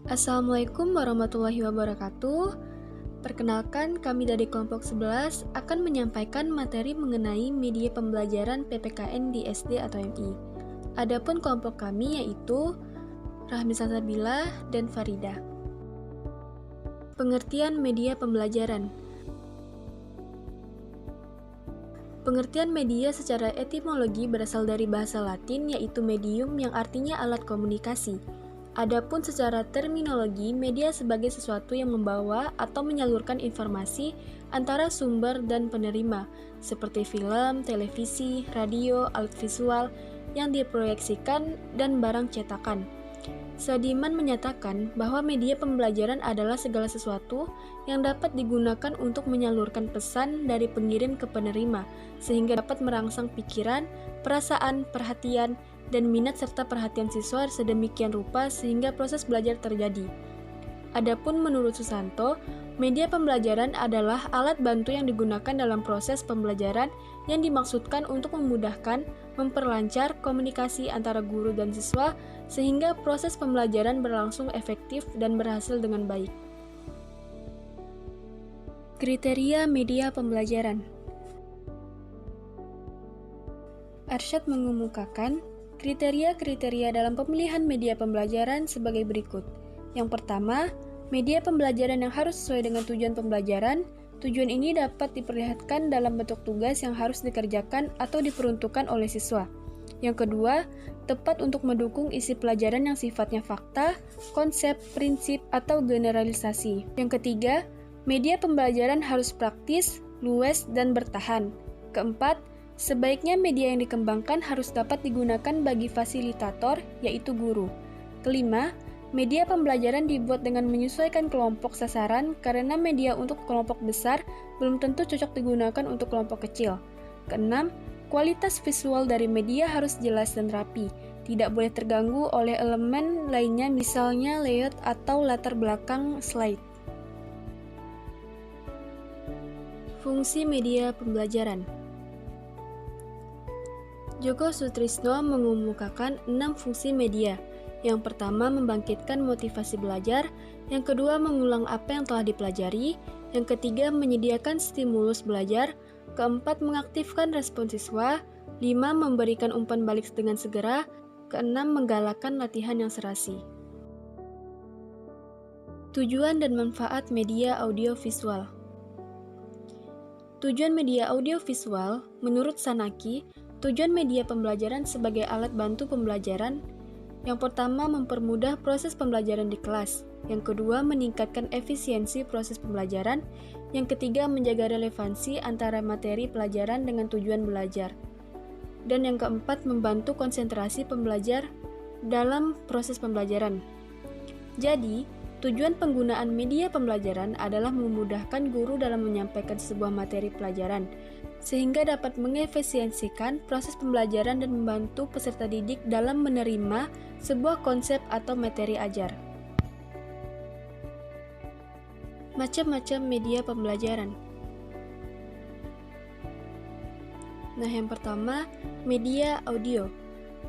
Assalamualaikum warahmatullahi wabarakatuh. Perkenalkan, kami dari kelompok 11 akan menyampaikan materi mengenai media pembelajaran PPKN di SD atau MI. Adapun kelompok kami yaitu Rahmi Salsabila dan Farida. Pengertian media pembelajaran. Pengertian media secara etimologi berasal dari bahasa Latin yaitu medium yang artinya alat komunikasi. Adapun secara terminologi, media sebagai sesuatu yang membawa atau menyalurkan informasi antara sumber dan penerima, seperti film, televisi, radio, alat visual yang diproyeksikan, dan barang cetakan. Sadiman menyatakan bahwa media pembelajaran adalah segala sesuatu yang dapat digunakan untuk menyalurkan pesan dari pengirim ke penerima, sehingga dapat merangsang pikiran, perasaan, perhatian, dan minat serta perhatian siswa sedemikian rupa sehingga proses belajar terjadi. Adapun menurut Susanto, media pembelajaran adalah alat bantu yang digunakan dalam proses pembelajaran yang dimaksudkan untuk memudahkan, memperlancar komunikasi antara guru dan siswa sehingga proses pembelajaran berlangsung efektif dan berhasil dengan baik. Kriteria media pembelajaran. Arsyad mengemukakan kriteria-kriteria dalam pemilihan media pembelajaran sebagai berikut. Yang pertama, media pembelajaran yang harus sesuai dengan tujuan pembelajaran. Tujuan ini dapat diperlihatkan dalam bentuk tugas yang harus dikerjakan atau diperuntukkan oleh siswa. Yang kedua, tepat untuk mendukung isi pelajaran yang sifatnya fakta, konsep, prinsip, atau generalisasi. Yang ketiga, media pembelajaran harus praktis, luas, dan bertahan. Keempat, sebaiknya media yang dikembangkan harus dapat digunakan bagi fasilitator, yaitu guru. Kelima, media pembelajaran dibuat dengan menyesuaikan kelompok sasaran karena media untuk kelompok besar belum tentu cocok digunakan untuk kelompok kecil. Keenam, kualitas visual dari media harus jelas dan rapi, tidak boleh terganggu oleh elemen lainnya misalnya layout atau latar belakang slide. Fungsi media pembelajaran. Djoko Soetrisno mengemukakan 6 fungsi media. Yang pertama, membangkitkan motivasi belajar. Yang kedua, mengulang apa yang telah dipelajari. Yang ketiga, menyediakan stimulus belajar. Keempat, mengaktifkan respon siswa. 5, memberikan umpan balik dengan segera. Keenam, menggalakkan latihan yang serasi. Tujuan dan manfaat media audiovisual. Tujuan media audiovisual, menurut Sanaki, tujuan media pembelajaran sebagai alat bantu pembelajaran. Yang pertama, mempermudah proses pembelajaran di kelas. Yang kedua, meningkatkan efisiensi proses pembelajaran. Yang ketiga, menjaga relevansi antara materi pelajaran dengan tujuan belajar. Dan yang keempat, membantu konsentrasi pembelajar dalam proses pembelajaran. Jadi, tujuan penggunaan media pembelajaran adalah memudahkan guru dalam menyampaikan sebuah materi pelajaran, sehingga dapat mengefisiensikan proses pembelajaran dan membantu peserta didik dalam menerima sebuah konsep atau materi ajar. Macam-macam media pembelajaran. Nah, yang pertama, media audio.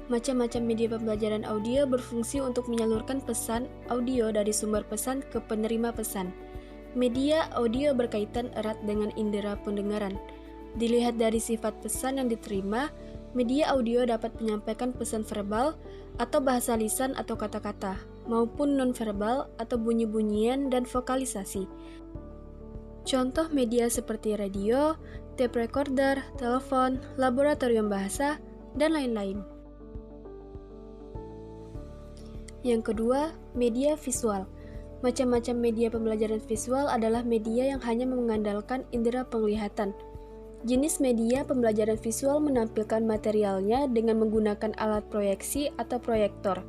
Macam-macam media pembelajaran audio berfungsi untuk menyalurkan pesan audio dari sumber pesan ke penerima pesan. Media audio berkaitan erat dengan indera pendengaran. Dilihat dari sifat pesan yang diterima, media audio dapat menyampaikan pesan verbal atau bahasa lisan atau kata-kata, maupun non-verbal atau bunyi-bunyian dan vokalisasi. Contoh media seperti radio, tape recorder, telepon, laboratorium bahasa, dan lain-lain. Yang kedua, media visual. Macam-macam media pembelajaran visual adalah media yang hanya mengandalkan indera penglihatan. Jenis media pembelajaran visual menampilkan materialnya dengan menggunakan alat proyeksi atau proyektor.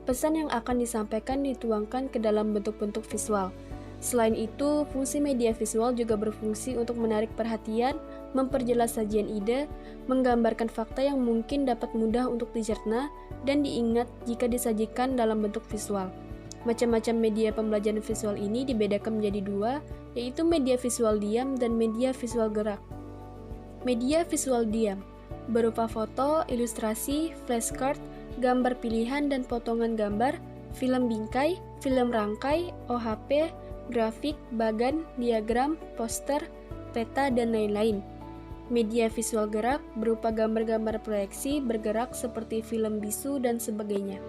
Pesan yang akan disampaikan dituangkan ke dalam bentuk-bentuk visual. Selain itu, fungsi media visual juga berfungsi untuk menarik perhatian, memperjelas sajian ide, menggambarkan fakta yang mungkin dapat mudah untuk dicerna dan diingat jika disajikan dalam bentuk visual. Macam-macam media pembelajaran visual ini dibedakan menjadi dua, yaitu media visual diam dan media visual gerak. Media visual diam berupa foto, ilustrasi, flashcard, gambar pilihan dan potongan gambar, film bingkai, film rangkai, OHP, grafik, bagan, diagram, poster, peta, dan lain-lain. Media visual gerak berupa gambar-gambar proyeksi bergerak seperti film bisu dan sebagainya.